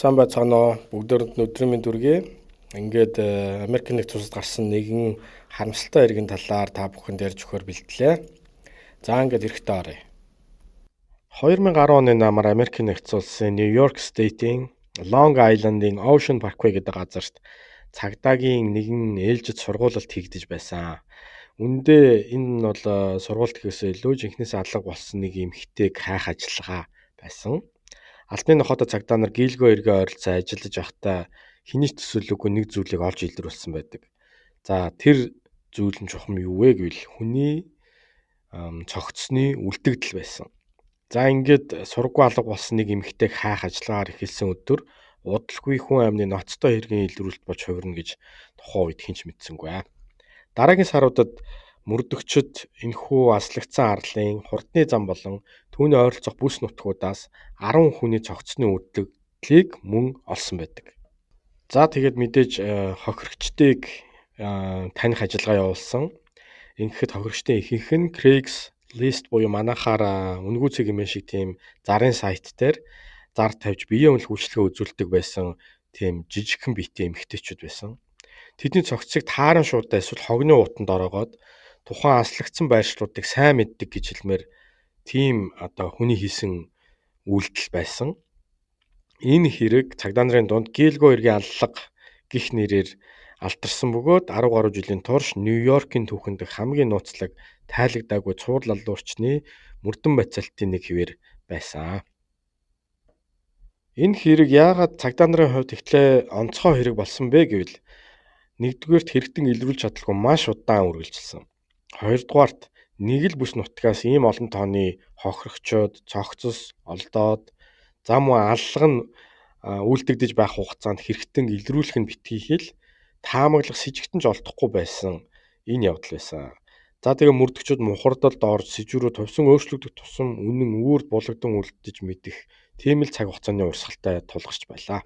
Сайн байцгаана уу? Бүгдээрээ өдрийн мэнд хүргэе. Ингээд Америкийн нэгдсэн улсад гарсан нэгэн харамсалтай иргэн талаар та бүхэнд ярьж өгөхөр бэлтлээ. За ингээд эрэхтэй оръё. 2010 оны намар Америкийн нэгдсэн улсын Нью-Йорк State-ийн Long Island-ийн Ocean Parkway гэдэг газарт цагдаагийн нэгэн ээлжид сургуулилт хийгдэж байсан. Үндэ энэ нь бол сургуульт гэхээсээ илүү жинхнээс алга болсон нэг эмэгтэйг хайх ажиллагаа байсан. Албаны нохойтой цагдаа нар гийлгөө эргээ ойролцоо ажиллаж байхдаа хэний ч төсөөлөөгүй нэг зүйлийг олж илрүүлсэн байдаг. За тэр зүйл нь чухам юу вэ гэвэл хүний цогцсны үлдэгдэл байсан. За ингээд сургуу алга болсон нэг эмэгтэйг хайх ажиллагаар эхэлсэн өдөр удалгүй хүн амны ноцтой хэргийн илрүүлэлт болж хувирна гэж тухайн үед хэн ч мэдсэнгүй. Дараагийн саруудад мөрдөгчд энэхүү аслагдсан арлын хурдны зам болон түүний ойролцох бүс нутгуудаас 10 хүний цогцсны үлдэгдлийг мөн олсон байдаг. За тэгээд мэдээж хохирогчдыг таних ажиллагаа явуулсан. Ингэхэд хохирогчдын ихэнх нь Craigslist буюу манайхаар үнэгүй цэг юм шиг тийм зарын сайт дээр зар тавьж биеийн үнэлэх үйлчилгээ үзүүлдэг байсан тийм жижигхэн биетэй эмэгтэйчүүд байсан. Тэдний цогцыг тааран шуудаа эсвэл хогны утанд ороогоод тухайн аслагдсан байршлуудыг сайн мэддэг гэж хэлмээр тийм хүний хийсэн үйлдэл байсан. Энэ хэрэг цагдаа нарын дунд гийлгөө эргийн аллага гэх нэрээр алдарсан бөгөөд 10 гаруй жилийн турш Нью-Йоркийн түүхэнд хамгийн нууцлаг тайлагдаагүй цуврал алуурчны мөрдөн бацалтын нэг хэвээр байсан. Энэ хэрэг яагаад цагдаа нарын хувьд ихтлээ онцгой хэрэг болсон бэ гэвэл нэгдүгээрт хэрэгтэн илрүүлж чадалгүй маш удаан үргэлжилсэн. Хоёрдугаарт нэг л бүс нутгаас ийм олон тооны хохирогчод, цогцос, олдоод зам аллага нь үлдэгдэж байх хугацаанд хэрэгтэн илрүүлэх нь битгий хэл таамаглах с ิจ гтэн ч олдохгүй байсан энэ явдал байсан. За тэгээ мөрдөгчд мухардалд орж сэжүүрөө тувсан өөрчлөгдөх тусам үнэн үүрд булагдан үлдэж мэдэх тийм л цаг хугацааны урсгалтай тулгарч байлаа.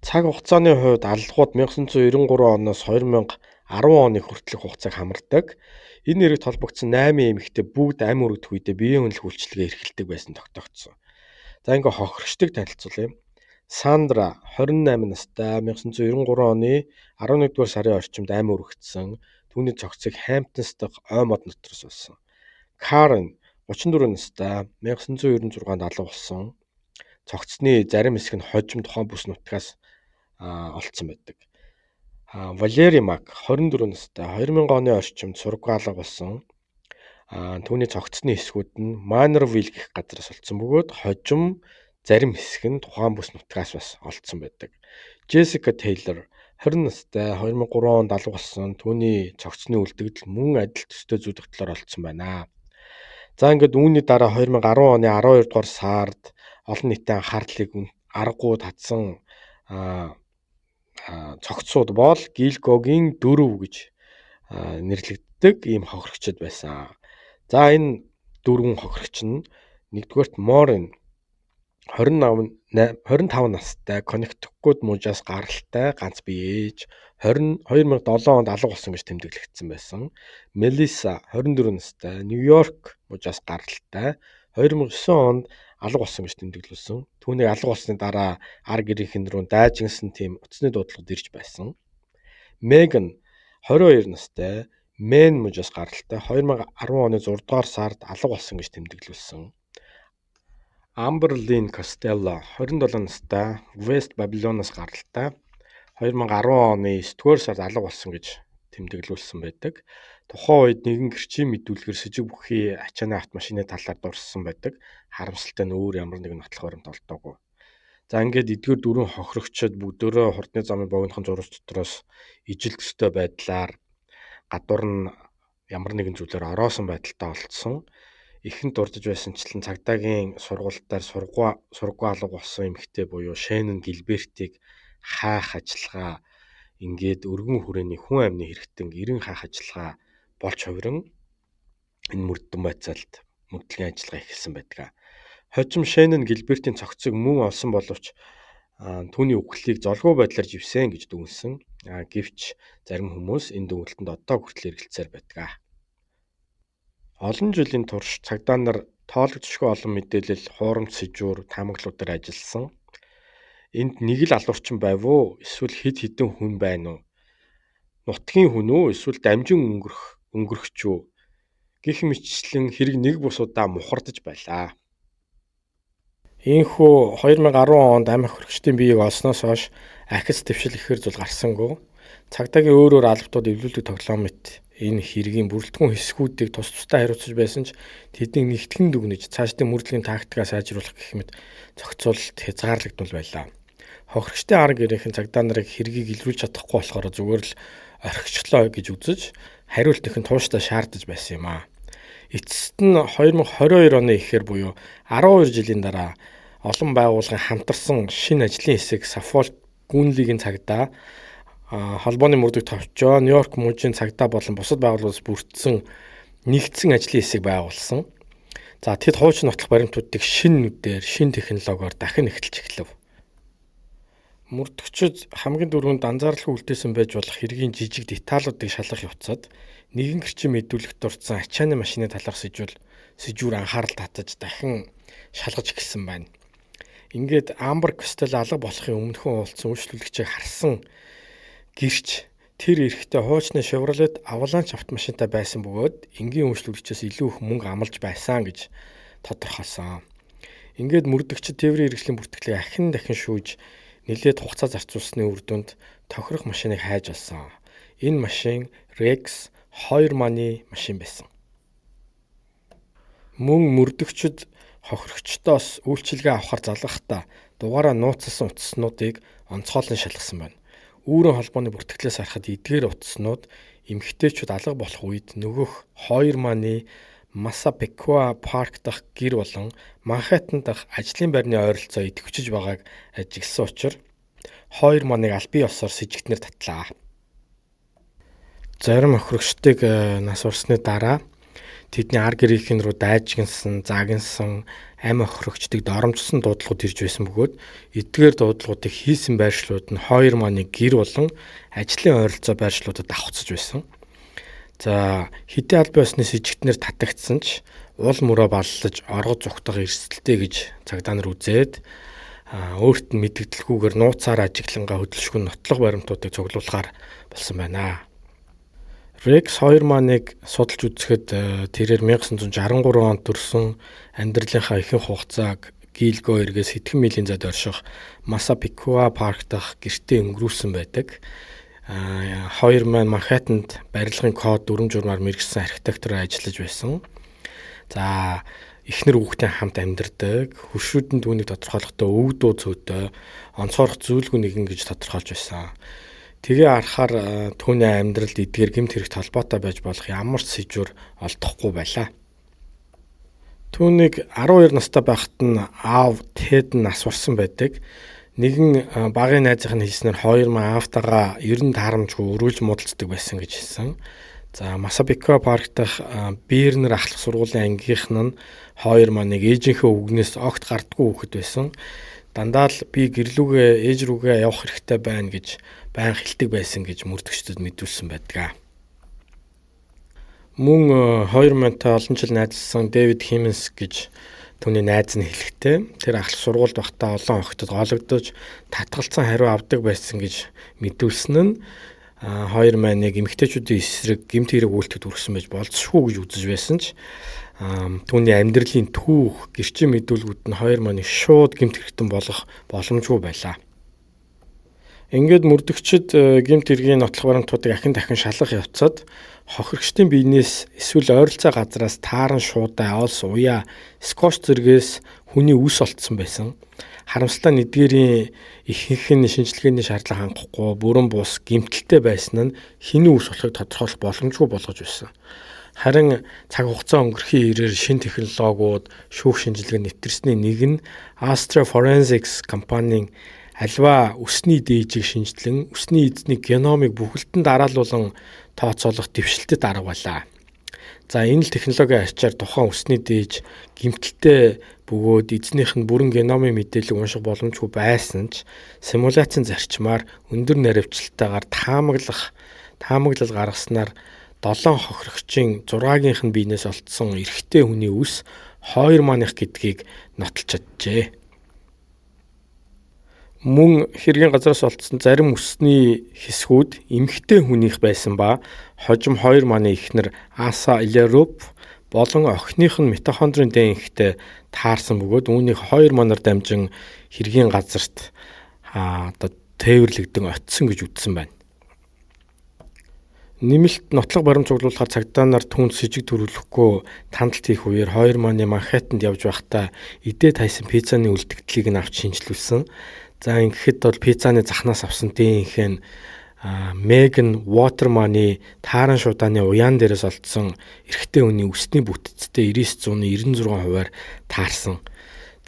Цаг хугацааны хувьд аллагууд 1993 оноос 2010 оны хүртэлх хугацааг хамардаг. Энэ нэрэгт холбогдсон 8 эмэгтэй бүгд амь өргөдөх үедээ биеийн үнэлэх үйлчилгээ эрхэлдэг байсан тогтоогдсон. За ингээ хохирогчдыг танилцуулъя. Сандра 28 настай 1993 оны 11-р сарын орчимд амь өргөгдсөн. Түүний цогцыг Хэмптонс дахь ой мод нутраас олсон. Карен 34 настай 1996 онд алга болсон. Цогцсны зарим хэсэг нь хожим тухайн бүс нутгаас олдсон байдаг. Валери Мак 24 настай 2000 оны орчимд сургуу алга болсон. Түүний цогцсны хэсгүүд нь Майнервилл гэх газраас олдсон бөгөөд хожим зарим хэсэг нь тухайн бүс нутгаас бас олдсон байдаг. Джессика Тейлор 20 настай 2003 онд алга болсон. Түүний цогцсны үлдэгдэл мөн адил төстэй зүйдэх талаар олдсон байна. За ингээд үүний дараа 2010 оны 12 дугаар сард олон нийтийн анхаарлыг аргагүй татсан цогцсууд бол Гилгогийн 4 гэж нэрлэгддэг ийм хохирогчд байсан. За энэ 4 хохирогч нь нэгдүгээрт Морин 25 настай Коннектикут мужаас гаралтай ганц бие ээж 2007 онд алга болсон гэж тэмдэглэгдсэн байсан. Мелисса 24 настай Нью-Йорк мужаас гаралтай 2009 онд алга болсон гэж тэмдэглүүлсэн. Түүнийг алга болсны дараа ар гэрийнхэн рүү дайжинсан тийм утасны дуудлагууд ирж байсан. Меган 22 настай Мэн мужаас гаралтай 2010 оны 6 дугаар сард алга болсон гэж тэмдэглүүлсэн. Амбер Лин Костелло 27 настай Вест Бабилоноос гаралтай 2010 оны 9 дугаар сард алга болсон гэж тэмдэглүүлсэн байдаг. Тухайн үед нэгэн гэрчийн мэдүүлгээр сэжиг бүхий ачааны автомашины талаар дурссан байдаг. Харамсалтай нь өөр ямар нэгэн нотлох баримт олдоогүй. За ингээд эдгээр дөрвөн хохирогчд бүгдөө хурдны замын богинохон зурагч дотроос ижил төстэй байдлаар гадуур нь ямар нэгэн зүйлээр ороосон байдалтай олдсон. Ихэнд дурдж байсанчлан цагдаагийн сургуультаар сургуу алга болсон эмэгтэй буюу Шеннон Гилбертийг хайх ажиллагаа ингээд өргөн хүрээний хүн амны хэрэгтэн эрен хайх ажиллагаа болж хувиран энэ мөрдөн байцаалт мөрдлөгийн ажиллагаа эхэлсэн байдаг. Хожим Шеннон Гилбертийн цогцыг мөн олсон боловч түүний үхлийг золгүй байдлаар живсэн гэж дүгнсэн. Гэвч зарим хүмүүс энэ дүгнэлтэнд одоо хүртэл эргэлзээр байдаг. Олон жилийн турш цагдаа нар тоологдшгүй олон мэдээлэл, хуурамч сэжүүр, таамаглалуудаар ажилласан. Энд нэг л алуурчин байв уу? Эсвэл хэд хэдэн хүн байна уу? Нутгийн хүн үү? Эсвэл дамжин өнгөрөгч үү? Гэх мэтчлэн хэрэг нэг бус удаа мухардаж байлаа. Ийхүү 2010 онд амь хөрөгчдийн биеийг олсноос хойш ахиц дэвшил ихээр зул гарсангүй. Цагдаагийн өөр албатууд эвлүүлдэг тоглоомт энэ хэргийн бүрэлдэхүүн хэсгүүдийг тус тусдаа хариуцж байсан ч тэднийг нэгтгэн дүгнэж цаашдын мөрдлөгийн тактикаа сайжруулах гэх мэт зохицуулалт хязгаарлагдмал байлаа. Хохирогчдын арга гэрийнхэн цагдаа нарыг хэргийг илрүүлж чадахгүй болохоор зүгээр л орхичлоо гэж үзэж хариултынх нь тууштай шаардаж байсан юм аа. Эцэст нь 2022 оны эхээр буюу 12 жилийн дараа олон байгууллагын хамтарсан шинэ ажлын хэсэг Suffolk гүнлигийн цагдаа холбооны мөрдөг товчоо Нью-Йорк мужийн цагдаа болон бусад байгууллагаас бүрдсэн нэгдсэн ажлын хэсэг байгуулсан. За тэд хуучин нотлох баримтуудыг шинэ нүдээр, шинэ технологиор дахин эхэлж эхлэв. Мөрдөгчид хамгийн дөрөнд анзааралгүй үлдээсэн байж болох хэргийн жижиг деталуудыг шалгах явцад нэгэн гэрчим мэдүүлэгт дурдсан ачааны машины талаарх сэжүүр анхаарал татаж дахин шалгаж эхэлсэн байна. Ингээд Amber Costello алга болохын өмнөхөн уулзсан үйлчлүүлэгчийг харсан гэрч тэр эрэхтэй хуучны Chevrolet Avalanche автомашинтай байсан бөгөөд энгийн үйлчлүүлэгчээс илүү их мөнгө амлаж байсан гэж тодорхойлсон. Ингээд мөрдөгчид тээврийн хэрэгслийн бүртгэлийг дахин шүүж нэлээд хугацаа зарцуулсны үр дүнд тохирох машиныг хайж олсон. Энэ машин Rex 2 маны машин байсан. Мөн мөрдөгчид хохирогчдоос үйлчилгээ авахар залгахдаа дугаараа нууцсан утаснуудыг онцгойлон шалгасан байна. Үүрэн холбооны бүртгэлээс харахад эдгээр утаснууд эмэгтэйчүүд алга болох үед нөгөөх 2 маны Massapequa Park дахь гэр болон Манхэттен дахь ажлын байрны ойролцоо идэвхжиж байгааг ажигласан учраас 2 маныг аль бие осоор сэжигтнэр татлаа. Зарим охирогчдыг нас урсны дараа тэдний ар гэрийнхэн рүү дайжгинсан, загинсан амь охирогчдыг доромжилсон дуудлагууд ирж байсан бөгөөд эдгээр дуудлагуудыг хийсэн байршлууд нь 2 маны гэр болон ажлын ойролцоо байршлуудад давхцаж байсан. За хэдийн аль биесны сэжигтнэр татагдсан ч уул мөрөө баллаж оргод зүгтах эрсдэлтэй гэж цагдаа нар үзээд өөрт нь мэддэгдэлгүйгээр нууцаар ажиглангаа хөдөлшгөн нотлох баримтуудыг цуглуулахаар болсон байна. Rex 2 маныг судалж үзэхэд тэрээр 1963 онд төрсэн амьдралынхаа ихэнх хугацааг Gilgo эргээс хэдхэн милийн зайд орших Massapequa Park дахь гэртээ өнгөрүүлсэн байдаг. 2 маань Манхэттенд барилгын код дүрм журмаар мэргэжсэн архитектороор ажиллаж байсан. За эхнэр хүүхдтэй хамт амьдардаг, хөршүүдэн түүнийг тодорхойлохдоо өвд дуу цөөтэй, онцгойрох зүйлгүй нэгэн гэж тодорхойлж байсан. Тэгээ харахаар түүний амьдралд эдгээр гэмт хэрэгт холбоотой байж болох ямар ч сэжүүр олдохгүй байлаа. Түүнийг 12 настай байхад нь аав Ted нас барсан байдаг. Нэгэн багын найзын хэлснээр 2 маа аавтайгаа ер нь таарамжгүй өрүүлж муудалцдаг байсан гэж хэлсэн. За Massapequa Park дахь Бернер ахлах сургуулийн ангийнх нь 2 маныг ээжийнхээ үгнээс огт гардгүй хүүхэд байсан. Дандаа л би гэрлүүгээ ээж рүүгээ явах хэрэгтэй байна гэж байн хэлдэг байсан гэж мөрдөгчдөд мэдүүлсэн байдаг. Мөн 2 мантай олон жил найзлсан Дэвид Химминс гэж түүний найз нь хэлэхдээ тэр ахлах сургуульд байхдаа олон охидод гологдож татгалцсан хариу авдаг байсан гэж мэдүүлсэн нь 2 маныг эмэгтэйчүүдийн эсрэг гэмт хэрэг үйлдэхэд хүргэсэн байж болзошгүй гэж үзэж байсан ч түүний амьдралын түүх гэрчийн мэдүүлгүүд нь 2 маныг шууд гэмт хэрэгтэн болгох боломжгүй байлаа. Ингээд мөрдөгчид гэмт хэргийн нотлох баримтуудыг дахин шалгах явцад хохирогчдын биенээс эсвэл ойролцоо газраас тааран шуудай олс уяа скотч зэргээс хүний үс олдсон байсан. Харамсалтай нь эдгээрийн ихэнх нь шинжилгээний шаардлага хангахгүй бүрэн бус гэмтэлтэй байсан нь хэний үс болохыг тодорхойлох боломжгүй болгож байсан. Харин цаг хугацаа өнгөрөхийн ирээр шинэ технологиуд шүүх шинжилгээ нэвтэрсний нэг нь Astra Forensics компанийн альва үсний дээжийг шинжилэн үсний эзний геномыг бүхэлдэн дараалуулан тооцоолох дэвшилтэд арга байлаа. За энэ л технологийн ачаар тухайн үсний дээж гэмтэлтэй бөгөөд эзнийх нь бүрэн геномын мэдээллийг унших боломжгүй байсан ч симуляцийн зарчмаар өндөр наривчлалтайгаар таамаглал гаргаснаар 7 хохирогчийн 6-гийнх нь биенээс олдсон эрэгтэй хүний үс 2 маных гэдгийг нотолж чаджээ. Мөн хэргийн газраас олдсон зарим үсний хэсгүүд эмэгтэй хүнийх байсан ба хожим 2 маань эхнэр Аса Илеруп болон охиных нь митохондрийн ДНХ-тэй таарсан бөгөөд үүнийг 2 манаар дамжин хэргийн газарт тээвэрлэгдэн очисон гэж үзсэн байна. Нэмэлт нотлох баримт цуглуулахаар цагдаа нар түүнд с сэжиг төрүүлэхгүй тандалт хийх үеэр 2 мааны Манхэттенд явж байхдаа идээ тайсан пиццаны үлдэгдлийг нь авч шинжилүүлсэн. За ингэхэд бол пиццаны захнаас авсан ДНХ нь Меган Уотерманы тааран шуудааны уяан дээрээс олдсон эрэгтэй хүний үсний бүтэцтэй 99.96%-аар таарсан.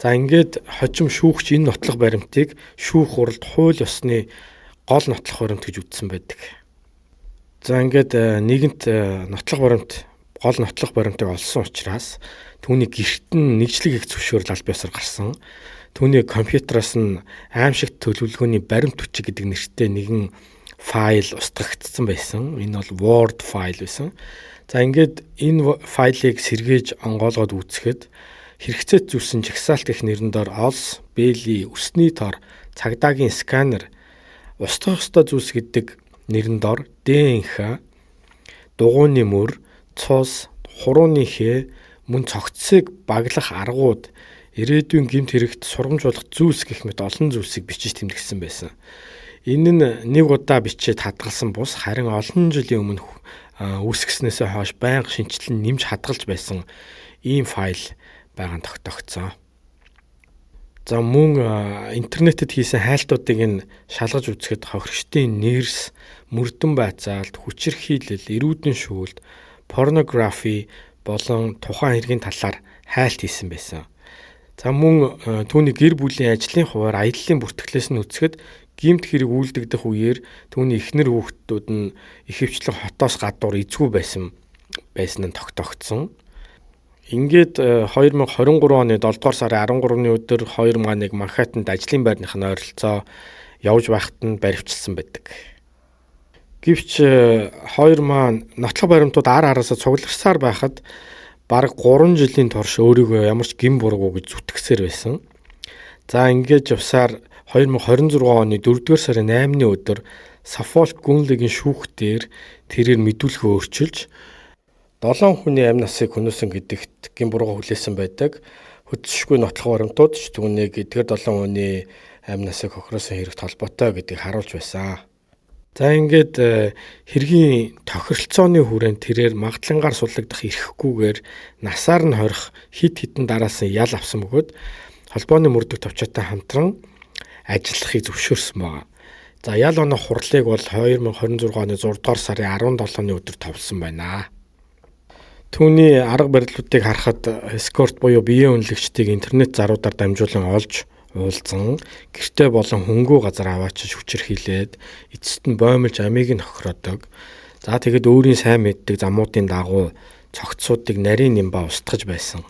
За ингээд хожим шүүгч энэ нотлох баримтыг шүүх хуралд хууль ёсны гол нотлох баримт гэж үзсэн байдаг. За ингээд нэгэнт нотлох баримт, гол нотлох баримтыг олсон учраас түүний гэрт нь нэгжлэг их зөвшөөрөл аль биесээр гарсан. Түүний компьютероос нь аимшигт төлөвлөгөөний баримт хүчиг гэдэг нэртэй нэгэн файл устгагдсан байсан. Энэ бол Word файл байсан. За ингээд энэ файлыг сэргээж онгоолгоод үзэхэд хэрэгцээт зүйлсэн жагсаалт гэх нэрэн дор олс, бэйли, өсний тор, цагдаагийн сканер, устгах ёстой зүйлс гэдэг нэрэн дор ДНХ, дугуйны мөр, цус, хурууны хээ, мөн цогцсыг баглах аргууд, ирээдүйн гэмт хэрэгт сургамжуулах зүйлс гэх мэт олон зүйлсийг бичиж тэмдэгсэн байсан. Энэ нь нэг удаа бичээд хадгалсан бус харин олон жилийн өмнө үүсгэснээсээ хойш байнга шинжилэн нэмж хадгалж байсан ийм файл байгаа тогтогдсон. За мөн интернетэд хийсэн хайлтуудыг нь шалгаж үзэхэд хохирогчдын нэрс, мөрдөн байцаалт, хүчирхийлэл, эрүүдэн шүүлт, порнографи болон тухайн хэргийн талаар хайлт хийсэн байсан. За мөн түүний гэр бүлийн ажлын хуваар аяллаа бүртгэлээс нь үзэхэд гэмт хэрэг үйлдэгдэх үеэр түүний эхнэр хүүхдүүд нь ихэвчлэн хотоос гадуур эзгүй байсан нь тогтогдсон. Ингээд 2023 оны 7 дугаар сарын 13-ны өдөр 2 мааныг Манхэттенд ажлын байрных нь ойролцоо явж байхад нь баривчилсан байдаг. Гэвч 2 маан нотлох баримтууд араасаа цугларсаар байхад бараг 3 жилийн турш өөрийгөө ямар ч гин буруу гэж зүтгэсээр байсан. За ингэж явсаар 2026 оны 4-р сарын 8-ны өдөр Саффолк гүнлэгийн шүүхтээр тэрээр мэдүүлгээ өөрчилж 7 хүний амь насыг хөнөөсөн гэдэгт гин буруу хүлээсэн байдаг. Хөдөлшгүй нотлох баримтууд ч түүнийг эдгээр 7 хүний амь насыг хохироосон хэрэгт холбоотой гэдгийг харуулж байсан. За ингээд хэргийн тохиролцооны хүрээнд тэрээр магадлангаар суллагдах эрхгүйгээр насаар нь хорих хит хитэн дараасан ял авсан бөгөөд холбооны мөрдөх товчоотой хамтран ажиллахыг зөвшөөрсөн байна. За ял онох хурлыг бол 2026 оны 6 дугаар сарын 17-ны өдөр товлсон байна. Түүний арга барилуудыг харахад эскорт буюу биеийн үнэлэгчдийг интернет заруудаар дамжуулан олж уулзан гэртээ болон хөнгөө газар аваачиж хүчирхийлээд эцэст нь боомлж амийг нь хохироодог. За тэгэд өөрийн сайн мэддэг замуудын дагуу цогцсуудыг нарийн нэмба устгаж байсан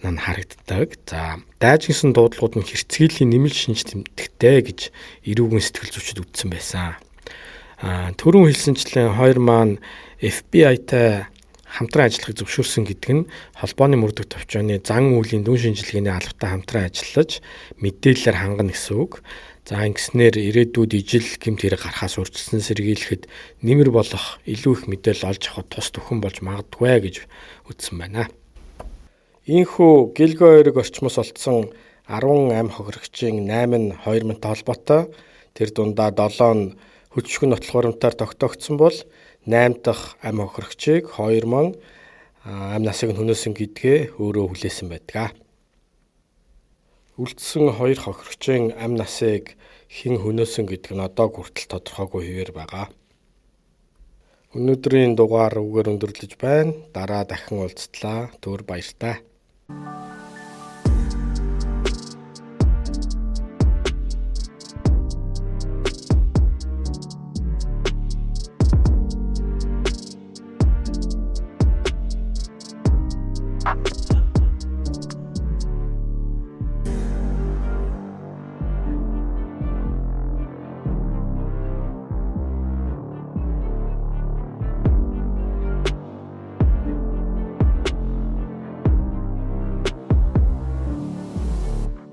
нь харагддаг. За дайжгинсан дуудлагууд нь хэрцгийлийн нэмэлт шинж тэмдэгтэй гэж эрүүгийн сэтгэл зүйчид үзсэн байсан. Түрүүн хэлсэнчлэн 2 маань FBI-тай хамтран ажиллахыг зөвшөөрсөн гэдэг нь холбооны мөрдөх товчооны зан үйлийн дүн шинжилгээний албатай хамтран ажиллаж мэдээлэлээр хангана гэсэн үг. За ингэснээр ирээдүйд ижил гэмт хэрэг гарахаас урьдчилан сэргийлэхэд нэмэр болох илүү их мэдээлэл олж авах тус төхөн болж магадгүй гэж үзсэн байна. Ийхүү гэлгүй ойрог орчмоос олдсон 10 амь хохирогчийн 8 нь 2 мантай холбоотой. Тэр дундаа 7 нь хөдөлшгүй нотлох баримтаар тогтоогдсон бол 8 дахь амь хохирогчийг 2 ман амь насыг хөнөөсөн гэдгээ өөрөө хүлээсэн байдаг. Үлдсэн 2 хохирогчийн амь насыг хэн хөнөөсөн гэдэг нь одоо хүртэл тодорхойгүй хэвээр байгаа. Өнөөдрийн дугаар үгээр өндөрлөж байна. Дараа дахин уулзтлаа. Түр баяртай.